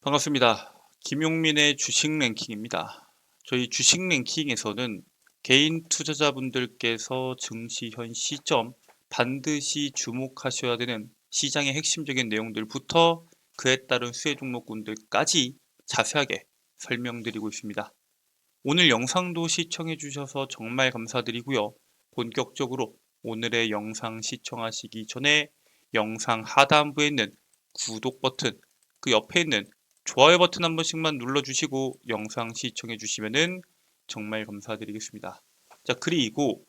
반갑습니다. 김용민의 주식 랭킹입니다. 저희 주식 랭킹에서는 개인 투자자분들께서 증시 현 시점 반드시 주목하셔야 되는 시장의 핵심적인 내용들부터 그에 따른 수혜 종목군들까지 자세하게 설명드리고 있습니다. 오늘 영상도 시청해 주셔서 정말 감사드리고요. 본격적으로 오늘의 영상 시청하시기 전에 영상 하단부에 있는 구독 버튼, 그 옆에 있는 좋아요 버튼 한 번씩만 눌러주시고 영상 시청해 주시면 정말 감사드리겠습니다. 자, 그리고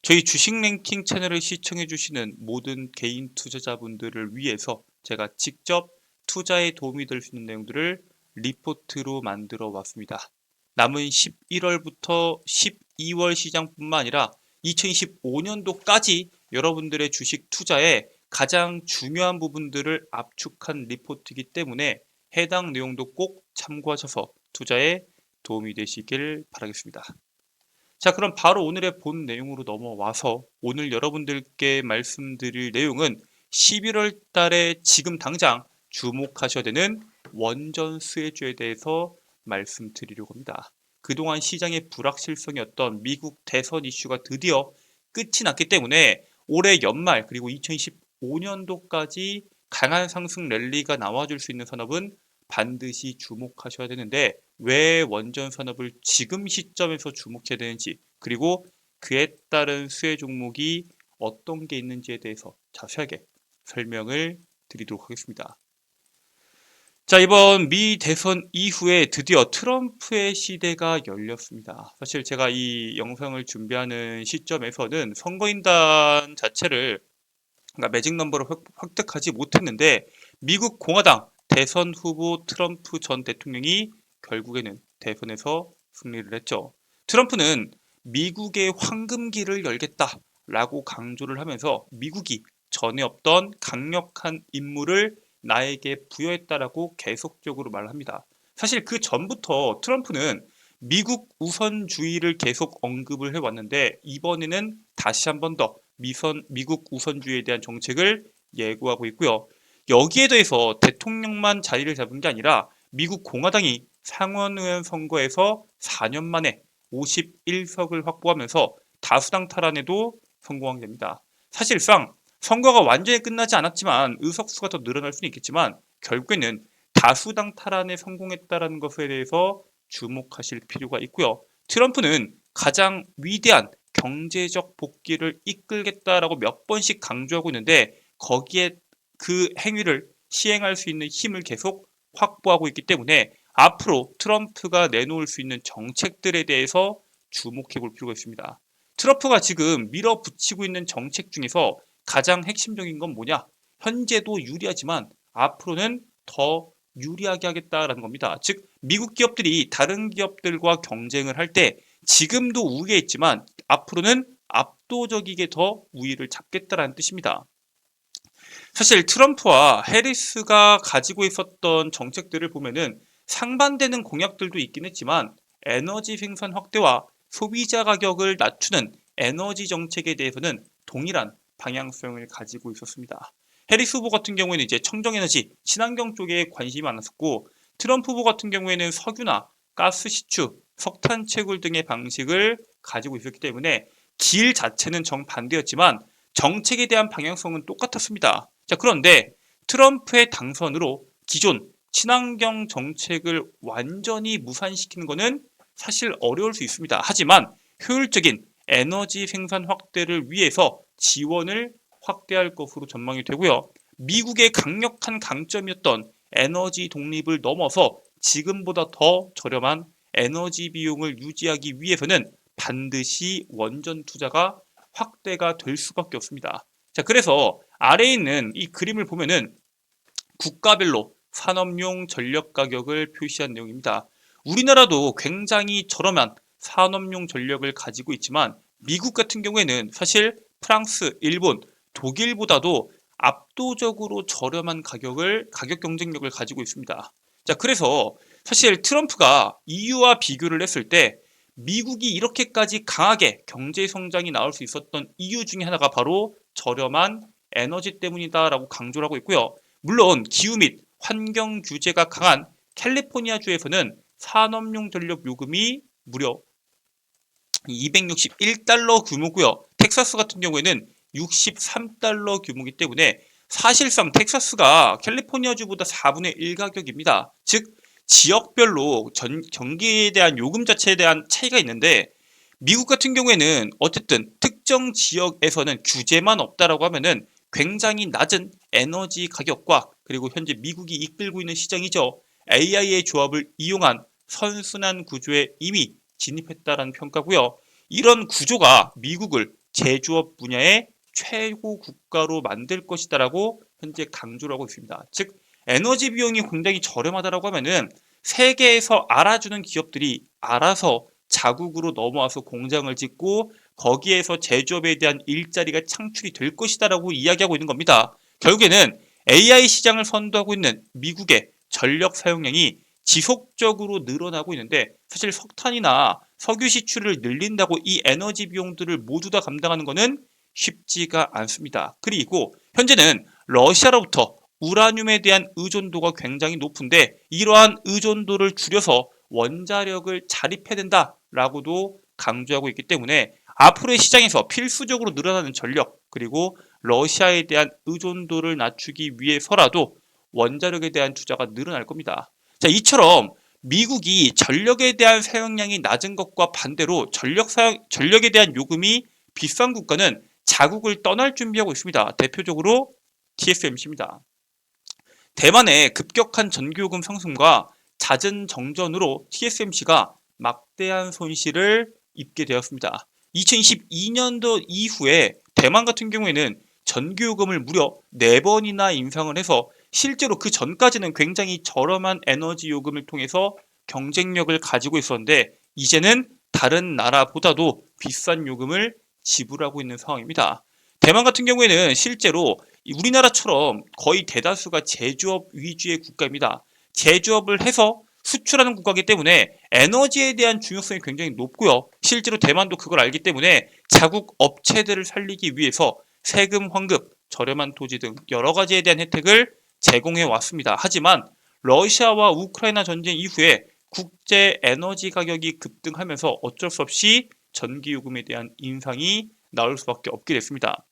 저희 주식 랭킹 채널을 시청해 주시는 모든 개인 투자자분들을 위해서 제가 직접 투자에 도움이 될 수 있는 내용들을 리포트로 만들어 왔습니다. 남은 11월부터 12월 시장뿐만 아니라 2025년도까지 여러분들의 주식 투자에 가장 중요한 부분들을 압축한 리포트이기 때문에 해당 내용도 꼭 참고하셔서 투자에 도움이 되시길 바라겠습니다. 자, 그럼 바로 오늘의 본 내용으로 넘어와서 오늘 여러분들께 말씀드릴 내용은 11월 달에 지금 당장 주목하셔야 되는 원전 수혜주에 대해서 말씀드리려고 합니다. 그동안 시장의 불확실성이었던 미국 대선 이슈가 드디어 끝이 났기 때문에 올해 연말 그리고 2025년도까지 강한 상승 랠리가 나와줄 수 있는 산업은 반드시 주목하셔야 되는데 왜 원전 산업을 지금 시점에서 주목해야 되는지 그리고 그에 따른 수혜 종목이 어떤 게 있는지에 대해서 자세하게 설명을 드리도록 하겠습니다. 자, 이번 미 대선 이후에 드디어 트럼프의 시대가 열렸습니다. 사실 제가 이 영상을 준비하는 시점에서는 선거인단 자체를 그러니까 매직 넘버를 획득하지 못했는데 미국 공화당 대선 후보 트럼프 전 대통령이 결국에는 대선에서 승리를 했죠. 트럼프는 미국의 황금기를 열겠다라고 강조를 하면서 미국이 전에 없던 강력한 임무를 나에게 부여했다라고 계속적으로 말합니다. 사실 그 전부터 트럼프는 미국 우선주의를 계속 언급을 해왔는데 이번에는 다시 한 번 더 미국 우선주의에 대한 정책을 예고하고 있고요. 여기에 대해서 대통령만 자리를 잡은 게 아니라 미국 공화당이 상원의원 선거에서 4년 만에 51석을 확보하면서 다수당 탈환에도 성공하게 됩니다. 사실상 선거가 완전히 끝나지 않았지만 의석수가 더 늘어날 수는 있겠지만 결국에는 다수당 탈환에 성공했다는 것에 대해서 주목하실 필요가 있고요. 트럼프는 가장 위대한 경제적 복귀를 이끌겠다라고 몇 번씩 강조하고 있는데 거기에 그 행위를 시행할 수 있는 힘을 계속 확보하고 있기 때문에 앞으로 트럼프가 내놓을 수 있는 정책들에 대해서 주목해 볼 필요가 있습니다. 트럼프가 지금 밀어붙이고 있는 정책 중에서 가장 핵심적인 건 뭐냐? 현재도 유리하지만 앞으로는 더 유리하게 하겠다라는 겁니다. 즉 미국 기업들이 다른 기업들과 경쟁을 할 때 지금도 우위에 있지만 앞으로는 압도적이게 더 우위를 잡겠다라는 뜻입니다. 사실 트럼프와 해리스가 가지고 있었던 정책들을 보면은 상반되는 공약들도 있긴 했지만 에너지 생산 확대와 소비자 가격을 낮추는 에너지 정책에 대해서는 동일한 방향성을 가지고 있었습니다. 해리스 후보 같은 경우에는 이제 청정에너지, 친환경 쪽에 관심이 많았었고 트럼프 후보 같은 경우에는 석유나 가스 시추, 석탄 채굴 등의 방식을 가지고 있었기 때문에 길 자체는 정반대였지만 정책에 대한 방향성은 똑같았습니다. 자, 그런데 트럼프의 당선으로 기존 친환경 정책을 완전히 무산시키는 것은 사실 어려울 수 있습니다. 하지만 효율적인 에너지 생산 확대를 위해서 지원을 확대할 것으로 전망이 되고요. 미국의 강력한 강점이었던 에너지 독립을 넘어서 지금보다 더 저렴한 에너지 비용을 유지하기 위해서는 반드시 원전 투자가 확대가 될 수밖에 없습니다. 자, 그래서 아래에 있는 이 그림을 보면은 국가별로 산업용 전력 가격을 표시한 내용입니다. 우리나라도 굉장히 저렴한 산업용 전력을 가지고 있지만 미국 같은 경우에는 사실 프랑스, 일본, 독일보다도 압도적으로 저렴한 가격 경쟁력을 가지고 있습니다. 자, 그래서 사실 트럼프가 EU와 비교를 했을 때 미국이 이렇게까지 강하게 경제 성장이 나올 수 있었던 이유 중에 하나가 바로 저렴한 에너지 때문이다라고 강조를 하고 있고요. 물론 기후 및 환경 규제가 강한 캘리포니아주에서는 산업용 전력 요금이 무려 261달러 규모고요. 텍사스 같은 경우에는 63달러 규모이기 때문에 사실상 텍사스가 캘리포니아주보다 4분의 1 가격입니다. 즉 지역별로 전기에 대한 요금 자체에 대한 차이가 있는데 미국 같은 경우에는 어쨌든 특정 지역에서는 규제만 없다라고 하면은 굉장히 낮은 에너지 가격과 그리고 현재 미국이 이끌고 있는 시장이죠. AI의 조합을 이용한 선순환 구조에 이미 진입했다라는 평가고요. 이런 구조가 미국을 제조업 분야의 최고 국가로 만들 것이다라고 현재 강조를 하고 있습니다. 즉 에너지 비용이 굉장히 저렴하다라고 하면은 세계에서 알아주는 기업들이 알아서 자국으로 넘어와서 공장을 짓고 거기에서 제조업에 대한 일자리가 창출이 될 것이다라고 이야기하고 있는 겁니다. 결국에는 AI 시장을 선도하고 있는 미국의 전력 사용량이 지속적으로 늘어나고 있는데 사실 석탄이나 석유 시출을 늘린다고 이 에너지 비용들을 모두 다 감당하는 것은 쉽지가 않습니다. 그리고 현재는 러시아로부터 우라늄에 대한 의존도가 굉장히 높은데 이러한 의존도를 줄여서 원자력을 자립해야 된다라고도 강조하고 있기 때문에 앞으로의 시장에서 필수적으로 늘어나는 전력 그리고 러시아에 대한 의존도를 낮추기 위해서라도 원자력에 대한 투자가 늘어날 겁니다. 자, 이처럼 미국이 전력에 대한 사용량이 낮은 것과 반대로 전력에 대한 요금이 비싼 국가는 자국을 떠날 준비하고 있습니다. 대표적으로 TSMC입니다. 대만의 급격한 전기요금 상승과 잦은 정전으로 TSMC가 막대한 손실을 입게 되었습니다. 2022년도 이후에 대만 같은 경우에는 전기요금을 무려 4번이나 인상을 해서 실제로 그 전까지는 굉장히 저렴한 에너지 요금을 통해서 경쟁력을 가지고 있었는데 이제는 다른 나라보다도 비싼 요금을 지불하고 있는 상황입니다. 대만 같은 경우에는 실제로 우리나라처럼 거의 대다수가 제조업 위주의 국가입니다. 제조업을 해서 수출하는 국가이기 때문에 에너지에 대한 중요성이 굉장히 높고요. 실제로 대만도 그걸 알기 때문에 자국 업체들을 살리기 위해서 세금 환급, 저렴한 토지 등 여러 가지에 대한 혜택을 제공해 왔습니다. 하지만 러시아와 우크라이나 전쟁 이후에 국제 에너지 가격이 급등하면서 어쩔 수 없이 전기요금에 대한 인상이 나올 수밖에 없게 됐습니다.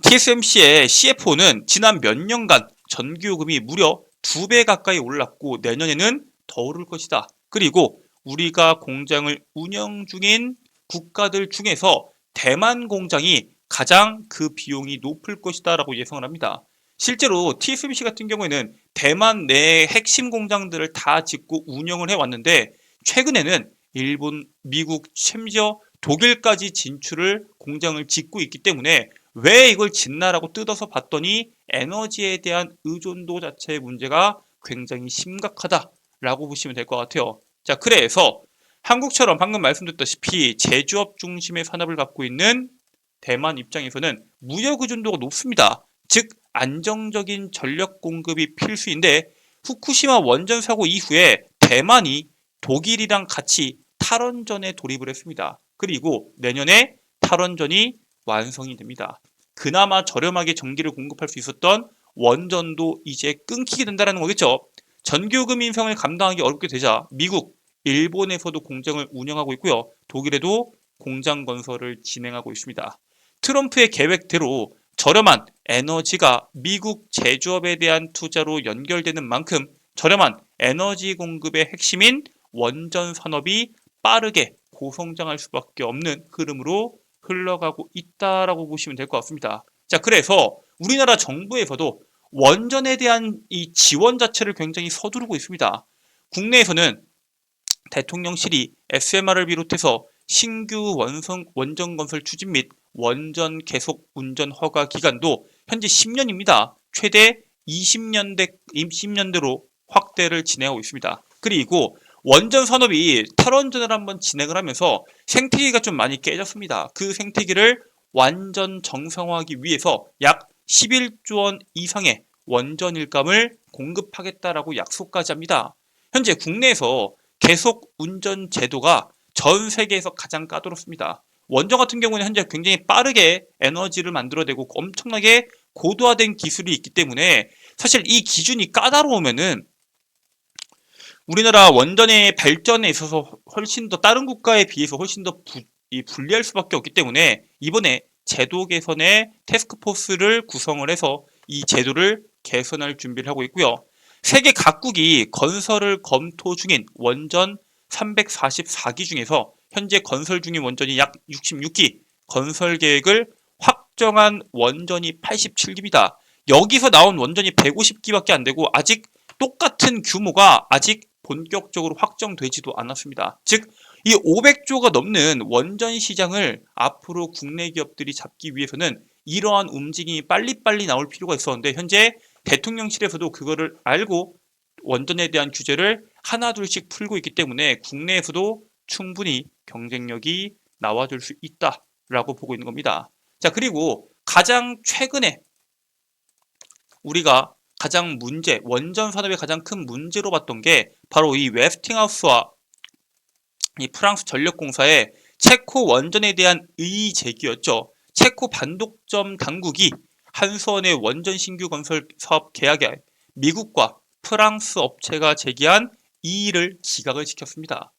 TSMC의 CFO는 지난 몇 년간 전기요금이 무려 2배 가까이 올랐고 내년에는 더 오를 것이다. 그리고 우리가 공장을 운영 중인 국가들 중에서 대만 공장이 가장 그 비용이 높을 것이다 라고 예상을 합니다. 실제로 TSMC 같은 경우에는 대만 내 핵심 공장들을 다 짓고 운영을 해왔는데 최근에는 일본, 미국, 심지어 독일까지 진출을 공장을 짓고 있기 때문에 왜 이걸 짓나라고 뜯어서 봤더니 에너지에 대한 의존도 자체의 문제가 굉장히 심각하다라고 보시면 될 것 같아요. 자, 그래서 한국처럼 방금 말씀드렸다시피 제조업 중심의 산업을 갖고 있는 대만 입장에서는 무역 의존도가 높습니다. 즉 안정적인 전력 공급이 필수인데 후쿠시마 원전 사고 이후에 대만이 독일이랑 같이 탈원전에 돌입을 했습니다. 그리고 내년에 탈원전이 완성이 됩니다. 그나마 저렴하게 전기를 공급할 수 있었던 원전도 이제 끊기게 된다는 거겠죠. 전기요금 인상을 감당하기 어렵게 되자 미국, 일본에서도 공장을 운영하고 있고요. 독일에도 공장 건설을 진행하고 있습니다. 트럼프의 계획대로 저렴한 에너지가 미국 제조업에 대한 투자로 연결되는 만큼 저렴한 에너지 공급의 핵심인 원전 산업이 빠르게 고성장할 수밖에 없는 흐름으로 흘러가고 있다라고 보시면 될 것 같습니다. 자, 그래서 우리나라 정부에서도 원전에 대한 이 지원 자체를 굉장히 서두르고 있습니다. 국내에서는 대통령실이 SMR을 비롯해서 신규 원전 건설 추진 및 원전 계속 운전 허가 기간도 현재 10년입니다. 최대 20년대로 확대를 진행하고 있습니다. 그리고 원전 산업이 탈원전을 한번 진행을 하면서 생태계가 좀 많이 깨졌습니다. 그 생태계를 완전 정상화하기 위해서 약 11조 원 이상의 원전 일감을 공급하겠다라고 약속까지 합니다. 현재 국내에서 계속 운전 제도가 전 세계에서 가장 까다롭습니다. 원전 같은 경우는 현재 굉장히 빠르게 에너지를 만들어내고 엄청나게 고도화된 기술이 있기 때문에 사실 이 기준이 까다로우면은 우리나라 원전의 발전에 있어서 훨씬 더 다른 국가에 비해서 훨씬 더 불리할 수밖에 없기 때문에 이번에 제도 개선의 태스크포스를 구성을 해서 이 제도를 개선할 준비를 하고 있고요. 세계 각국이 건설을 검토 중인 원전 344기 중에서 현재 건설 중인 원전이 약 66기, 건설 계획을 확정한 원전이 87기입니다. 여기서 나온 원전이 150기밖에 안 되고 아직 똑같은 규모가 아직 본격적으로 확정되지도 않았습니다. 즉, 이 500조가 넘는 원전 시장을 앞으로 국내 기업들이 잡기 위해서는 이러한 움직임이 빨리빨리 나올 필요가 있었는데 현재 대통령실에서도 그거를 알고 원전에 대한 규제를 하나둘씩 풀고 있기 때문에 국내에서도 충분히 경쟁력이 나와줄 수 있다라고 보고 있는 겁니다. 자, 그리고 가장 최근에 우리가 원전 산업의 가장 큰 문제로 봤던 게 바로 이 웨스팅하우스와 이 프랑스 전력공사의 체코 원전에 대한 이의 제기였죠. 체코 반독점 당국이 한수원의 원전 신규 건설 사업 계약에 미국과 프랑스 업체가 제기한 이의를 기각을 시켰습니다.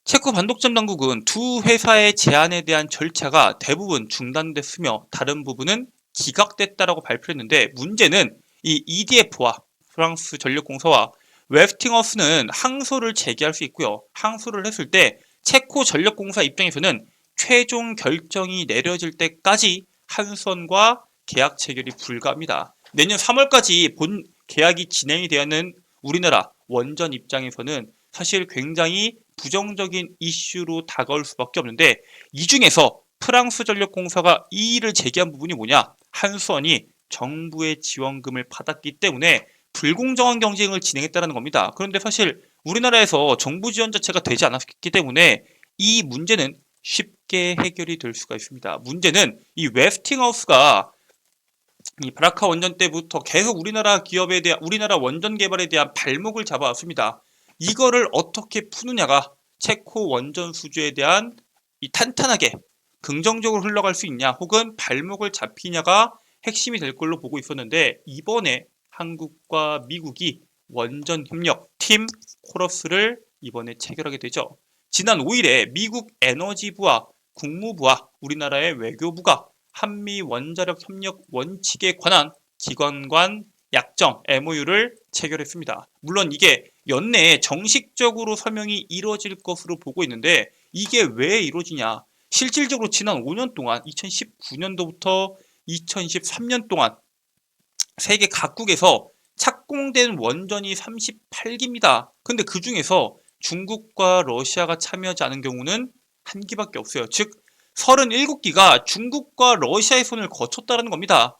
체코 반독점 당국은 두 회사의 제안에 대한 절차가 대부분 중단됐으며 다른 부분은 기각됐다라고 발표했는데 문제는 이 EDF와 프랑스 전력공사와 웨스팅하우스는 항소를 제기할 수 있고요. 항소를 했을 때 체코 전력공사 입장에서는 최종 결정이 내려질 때까지 한수원과 계약 체결이 불가합니다. 내년 3월까지 본 계약이 진행이 되는 우리나라 원전 입장에서는 사실 굉장히 부정적인 이슈로 다가올 수밖에 없는데 이 중에서 프랑스 전력공사가 이의를 제기한 부분이 뭐냐? 한수원이 정부의 지원금을 받았기 때문에 불공정한 경쟁을 진행했다는 겁니다. 그런데 사실 우리나라에서 정부 지원 자체가 되지 않았기 때문에 이 문제는 쉽게 해결이 될 수가 있습니다. 문제는 이 웨스팅하우스가 이 브라카 원전 때부터 계속 우리나라 기업에 대한 우리나라 원전 개발에 대한 발목을 잡아왔습니다. 이거를 어떻게 푸느냐가 체코 원전 수주에 대한 이 탄탄하게 긍정적으로 흘러갈 수 있냐 혹은 발목을 잡히냐가 핵심이 될 걸로 보고 있었는데 이번에 한국과 미국이 원전 협력 팀 코러스를 이번에 체결하게 되죠. 지난 5일에 미국 에너지부와 국무부와 우리나라의 외교부가 한미 원자력 협력 원칙에 관한 기관 간 약정 MOU를 체결했습니다. 물론 이게 연내에 정식적으로 서명이 이루어질 것으로 보고 있는데 이게 왜 이루어지냐? 실질적으로 지난 5년 동안 2019년도부터 2023년 동안 세계 각국에서 착공된 원전이 38기입니다. 근데 그 중에서 중국과 러시아가 참여하지 않은 경우는 한 기밖에 없어요. 즉 37기가 중국과 러시아의 손을 거쳤다는 겁니다.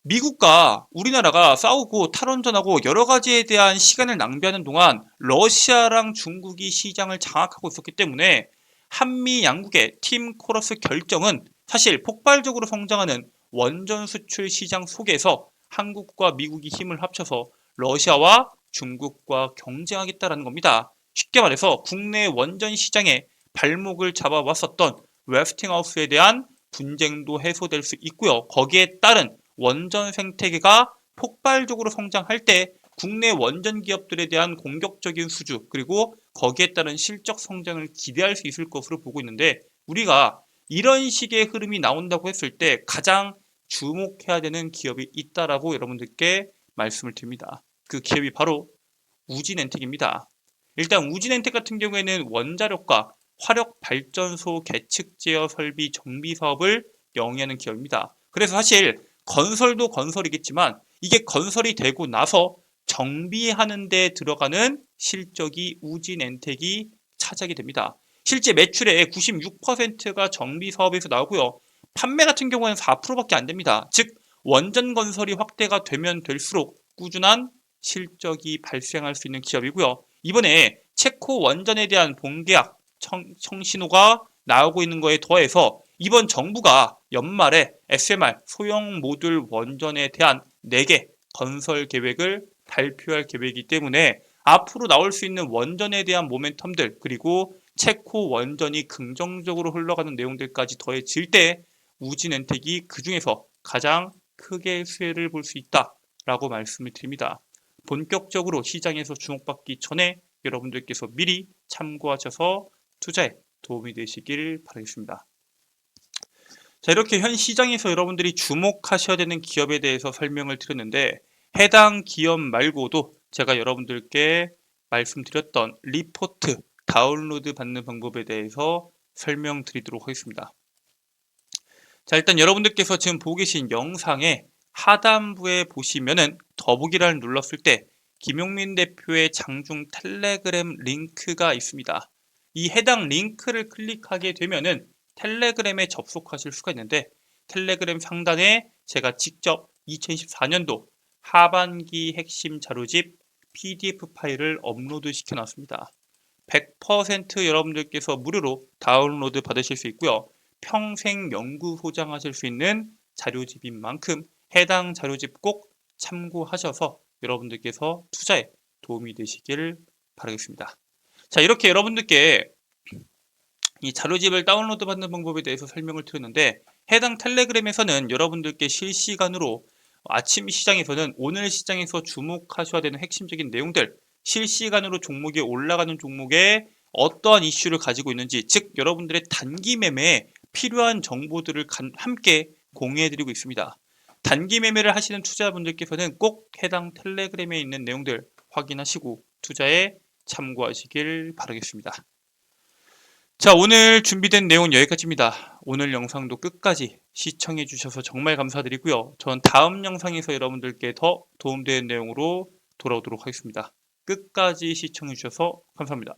미국과 우리나라가 싸우고 탈원전하고 여러 가지에 대한 시간을 낭비하는 동안 러시아랑 중국이 시장을 장악하고 있었기 때문에 한미 양국의 팀 코러스 결정은 사실 폭발적으로 성장하는 원전 수출 시장 속에서 한국과 미국이 힘을 합쳐서 러시아와 중국과 경쟁하겠다는 겁니다. 쉽게 말해서 국내 원전 시장에 발목을 잡아왔었던 웨스팅하우스에 대한 분쟁도 해소될 수 있고요. 거기에 따른 원전 생태계가 폭발적으로 성장할 때 국내 원전 기업들에 대한 공격적인 수주 그리고 거기에 따른 실적 성장을 기대할 수 있을 것으로 보고 있는데 우리가 이런 식의 흐름이 나온다고 했을 때 가장 주목해야 되는 기업이 있다라고 여러분들께 말씀을 드립니다. 그 기업이 바로 우진엔텍입니다. 일단 우진엔텍 같은 경우에는 원자력과 화력 발전소 계측 제어 설비 정비 사업을 영위하는 기업입니다. 그래서 사실 건설도 건설이겠지만 이게 건설이 되고 나서 정비하는 데 들어가는 실적이 우진엔텍이 차지하게 됩니다. 실제 매출의 96%가 정비 사업에서 나오고요. 판매 같은 경우에는 4%밖에 안 됩니다. 즉 원전 건설이 확대가 되면 될수록 꾸준한 실적이 발생할 수 있는 기업이고요. 이번에 체코 원전에 대한 본계약 청신호가 나오고 있는 거에 더해서 이번 정부가 연말에 SMR 소형 모듈 원전에 대한 4개 건설 계획을 발표할 계획이기 때문에 앞으로 나올 수 있는 원전에 대한 모멘텀들 그리고 체코 원전이 긍정적으로 흘러가는 내용들까지 더해질 때 우진엔텍이 그 중에서 가장 크게 수혜를 볼 수 있다라고 말씀을 드립니다. 본격적으로 시장에서 주목받기 전에 여러분들께서 미리 참고하셔서 투자에 도움이 되시길 바라겠습니다. 자, 이렇게 현 시장에서 여러분들이 주목하셔야 되는 기업에 대해서 설명을 드렸는데, 해당 기업 말고도 제가 여러분들께 말씀드렸던 리포트 다운로드 받는 방법에 대해서 설명드리도록 하겠습니다. 자, 일단 여러분들께서 지금 보고 계신 영상의 하단부에 보시면은 더보기란을 눌렀을 때 김용민 대표의 장중 텔레그램 링크가 있습니다. 이 해당 링크를 클릭하게 되면은 텔레그램에 접속하실 수가 있는데, 텔레그램 상단에 제가 직접 2024년도 하반기 핵심 자료집 PDF 파일을 업로드 시켜 놨습니다. 100% 여러분들께서 무료로 다운로드 받으실 수 있고요. 평생 연구 소장하실 수 있는 자료집인 만큼 해당 자료집 꼭 참고하셔서 여러분들께서 투자에 도움이 되시길 바라겠습니다. 자, 이렇게 여러분들께 이 자료집을 다운로드 받는 방법에 대해서 설명을 드렸는데, 해당 텔레그램에서는 여러분들께 실시간으로 아침 시장에서는 오늘 시장에서 주목하셔야 되는 핵심적인 내용들, 실시간으로 종목이 올라가는 종목에 어떠한 이슈를 가지고 있는지, 즉 여러분들의 단기 매매에 필요한 정보들을 함께 공유해드리고 있습니다. 단기 매매를 하시는 투자자분들께서는 꼭 해당 텔레그램에 있는 내용들 확인하시고 투자에 참고하시길 바라겠습니다. 자, 오늘 준비된 내용은 여기까지입니다. 오늘 영상도 끝까지 시청해 주셔서 정말 감사드리고요. 전 다음 영상에서 여러분들께 더 도움되는 내용으로 돌아오도록 하겠습니다. 끝까지 시청해 주셔서 감사합니다.